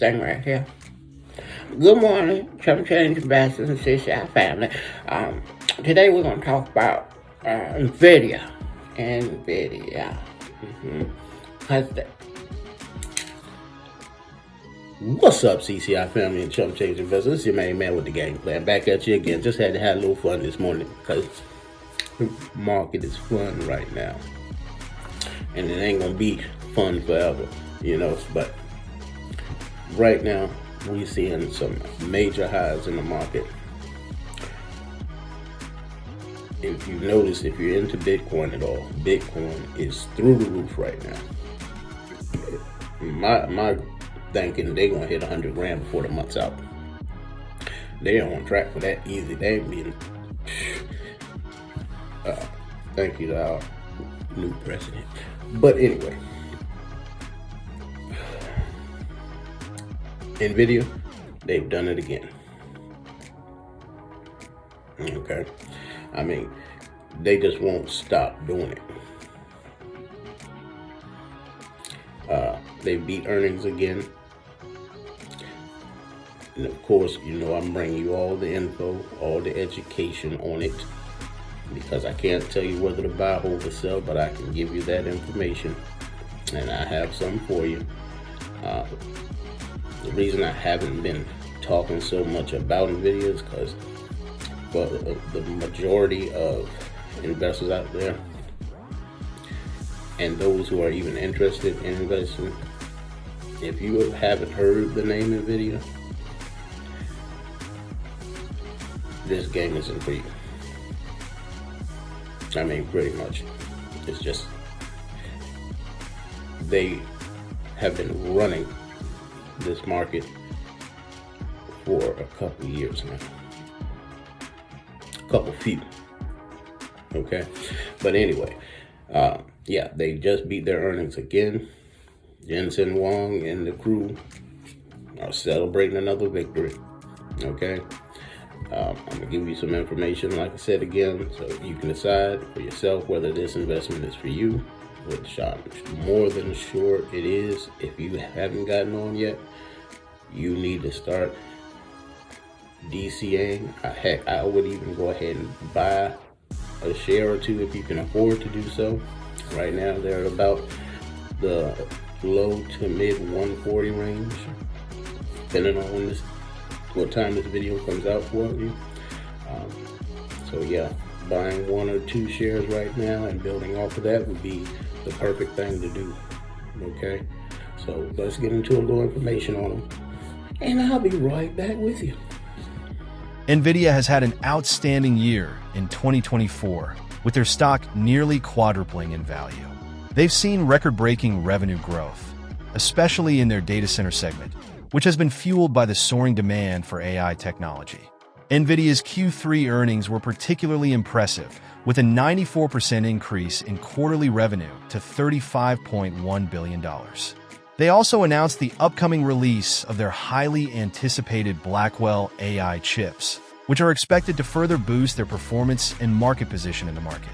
thing right here. Good morning, Chump Change Investors and CCI family. Today we're going to talk about Nvidia. Nvidia. What's up, CCI family and Chump Change Investors? It's your main man with the game plan. Back at you again. Just had to have a little fun this morning because the market is fun right now. And it ain't going to be fun forever, But right now, we're seeing some major highs in the market. If you notice, if you're into Bitcoin at all, Bitcoin is through the roof right now. My thinking they're gonna hit 100 grand before the month's out. They're on track for that easy. They ain't being. Thank you to our new president. But anyway, Nvidia, they've done it again. Okay, I mean, they just won't stop doing it. They beat earnings again. And of course, I'm bringing you all the info, all the education on it, because I can't tell you whether to buy, hold, or sell, but I can give you that information, and I have some for you. The reason I haven't been talking so much about Nvidia is because the majority of investors out there, and those who are even interested in investing, if you haven't heard the name Nvidia, this game isn't for you. I mean, pretty much. It's just, they have been running this market for a couple years now. Few. Okay? But anyway, they just beat their earnings again. Jensen Huang and the crew are celebrating another victory. Okay? I'm going to give you some information, like I said again, so you can decide for yourself whether this investment is for you, which I'm more than sure it is. If you haven't gotten on yet, you need to start DCAing. Heck, I would even go ahead and buy a share or two if you can afford to do so. Right now, they're about the low to mid 140 range, depending on what time this video comes out for you. Buying one or two shares right now and building off of that would be the perfect thing to do. Okay, so let's get into a little information on them, and I'll be right back with you. Nvidia has had an outstanding year in 2024, with their stock nearly quadrupling in value. They've seen record-breaking revenue growth, especially in their data center segment, which has been fueled by the soaring demand for AI technology. Nvidia's Q3 earnings were particularly impressive, with a 94% increase in quarterly revenue to $35.1 billion. They also announced the upcoming release of their highly anticipated Blackwell AI chips, which are expected to further boost their performance and market position in the market.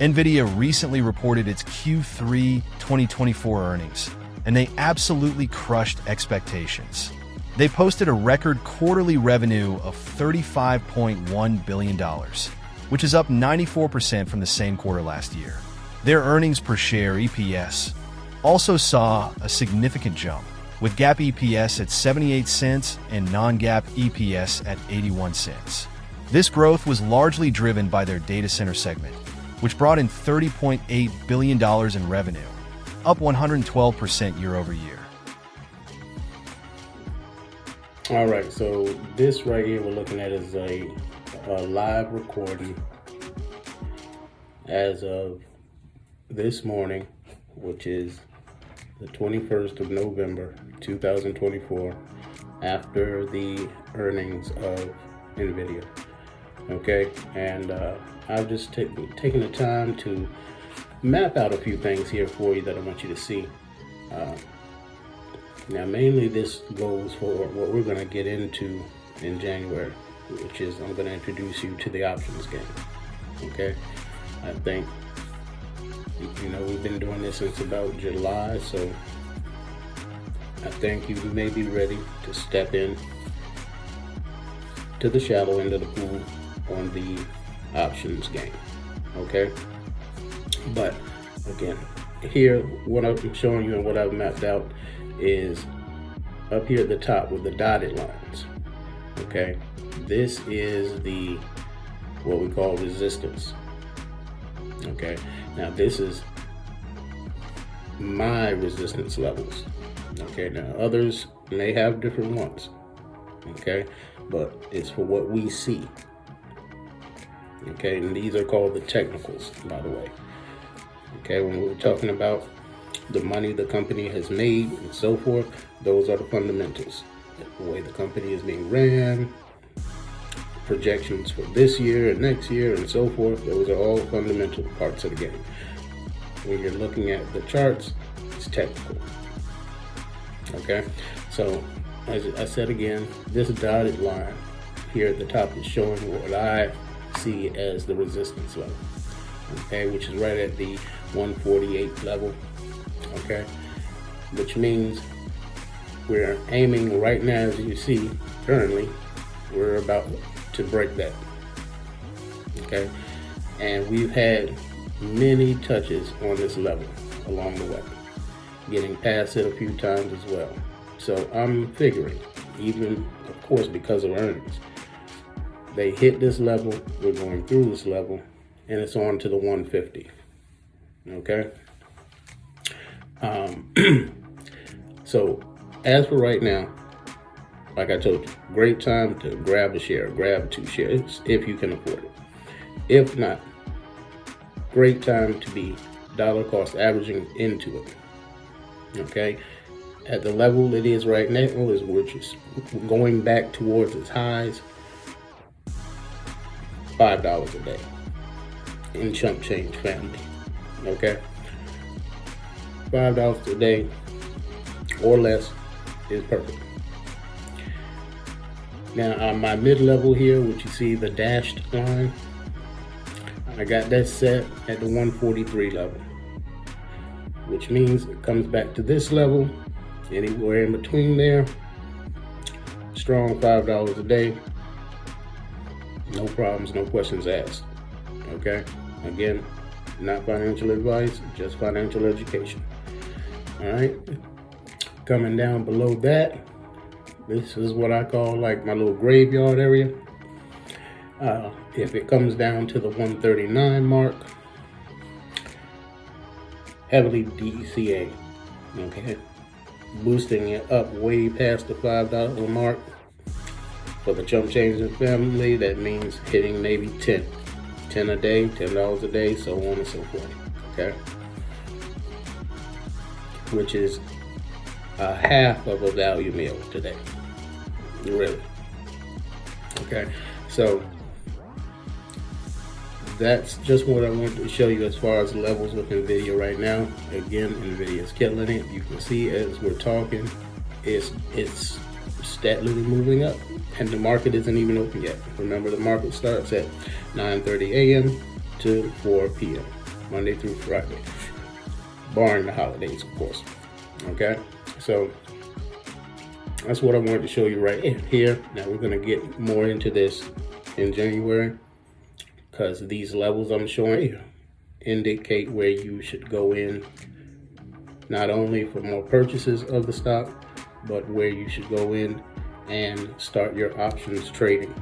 Nvidia recently reported its Q3 2024 earnings, and they absolutely crushed expectations. They posted a record quarterly revenue of $35.1 billion, which is up 94% from the same quarter last year. Their earnings per share (EPS) also saw a significant jump, with GAAP EPS at 78 cents and non-GAAP EPS at 81 cents. This growth was largely driven by their data center segment, which brought in $30.8 billion in revenue, up 112% year over year. All right, so this right here we're looking at is a live recording as of this morning, which is the 21st of November, 2024, after the earnings of Nvidia. Okay, and I've just taken the time to map out a few things here for you that I want you to see. Now, mainly this goes for what we're going to get into in January, which is I'm going to introduce you to the options game. Okay, I think, we've been doing this since about July, so I think you may be ready to step in to the shallow end of the pool on the options game. Okay? But again, here what I'm showing you and what I've mapped out is up here at the top with the dotted lines. Okay? This is the what we call resistance. Okay? Now this is my resistance levels. Okay, now others may have different ones. Okay, but it's for what we see. Okay, and these are called the technicals, by the way. Okay, when we're talking about the money the company has made and so forth, those are the fundamentals. The way the company is being ran, projections for this year and next year and so forth, those are all fundamental parts of the game. When you're looking at the charts, it's technical. Okay, so as I said again, this dotted line here at the top is showing what I see as the resistance level. Okay, which is right at the 148 level. Okay, which means we're aiming right now, as you see currently, we're about to break that. Okay, and we've had many touches on this level along the way, getting past it a few times as well. So I'm figuring, even of course because of earnings, they hit this level, we're going through this level, and it's on to the 150. Okay. So as for right now, like I told you, great time to grab a share, grab 2 shares if you can afford it. If not, great time to be dollar cost averaging into it. Okay, at the level it is right now, is which is going back towards its highs, $5 a day in chump change family. Okay, $5 a day or less is perfect. Now on my mid-level here, which you see the dashed line, I got that set at the 143 level, which means it comes back to this level, anywhere in between there. Strong $5 a day, no problems, no questions asked. Okay, again, not financial advice, just financial education. All right, coming down below that, this is what I call like my little graveyard area. If it comes down to the 139 mark, heavily DCA, okay, boosting it up way past the $5 mark. For the chump change family, that means hitting maybe 10 a day, $10 a day, so on and so forth. Okay, which is a half of a value meal today, really. Okay, so that's just what I wanted to show you as far as levels with Nvidia right now. Again, Nvidia is killing it. You can see as we're talking, it's steadily moving up, and the market isn't even open yet. Remember, the market starts at 9:30 a.m. to 4 p.m. Monday through Friday, barring the holidays, of course. Okay, so that's what I wanted to show you right here. Now we're going to get more into this in January, because these levels I'm showing you indicate where you should go in, not only for more purchases of the stock, but where you should go in and start your options trading.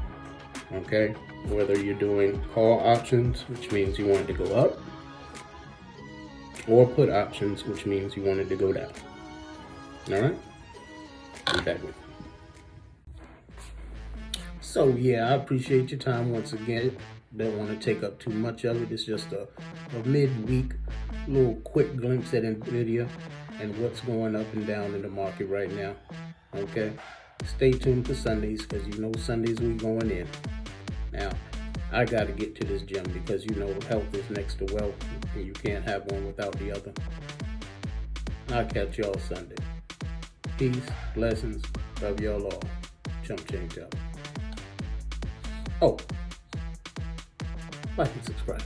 Okay, whether you're doing call options, which means you want it to go up, or put options, which means you want it to go down. All right, be back with you. So yeah, I appreciate your time once again. Don't want to take up too much of it. It's just a mid-week little quick glimpse at Nvidia and what's going up and down in the market right now. Okay, stay tuned for Sundays, because you know Sundays we going in. Now I got to get to this gym, because you know health is next to wealth, and you can't have one without the other. I'll catch y'all Sunday. Peace, blessings, love y'all all. Chump change up. Oh, like and subscribe.